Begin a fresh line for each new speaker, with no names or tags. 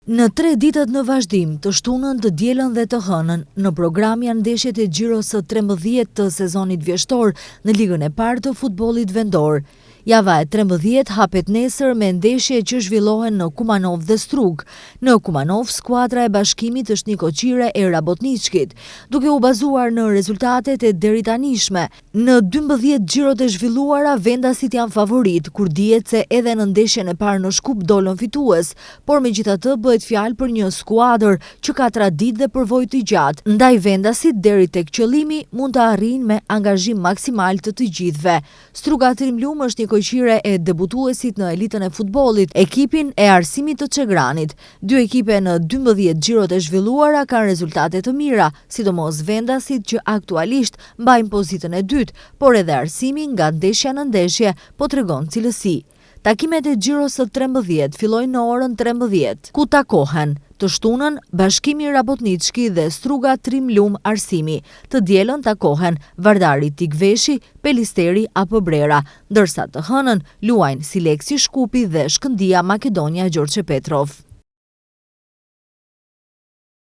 Në 3 ditët në vazhdim, të shtunën, të dielën dhe të hënën, në program janë ndeshjet e Gjiros së 13 të sezonit vjeshtor në ligën e parë të futbollit vendor. Java e 13 hapet nesër me ndeshje që zhvillohen në Kumanov dhe Strug. Në Kumanov, skuadra e bashkimit është një koqire e Rabotničkit, duke u bazuar në rezultatet e deritanishme. Në 12 xhirot e zhvilluara, vendasit janë favorit, kur dihet se edhe në ndeshjen e parë në Shkup dolën fitues, por megjithatë bëhet fjalë për një skuadër që ka traditë dhe përvojë të gjatë. Ndaj vendasit deri tek qëllimi mund të arrijnë me angazhim maksimal të gjithëve. Struga Trimlum është një koqire e debutuesit në elitën e futbollit, ekipin e Arsimit të Çegranit. 2 ekipe në 12 xhirot e zhvilluara kanë rezultate të mira, sidomos vendasit që aktualisht mbajnë pozitën e dytë, por edhe Arsimi nga ndeshja në ndeshje po tregon cilësi. Takimet e Gjiros së 13 fillojnë në orën 13, ku takohen të shtunën Bashkimi Rabotnički dhe Struga Trimlum Arsimi, të dielën takohen Vardari Tikveshi, Pelisteri apo Brera, ndërsa të hënën luajnë Sileksi Shkupi dhe Shkëndia Makedonia Gjorçe Petrov.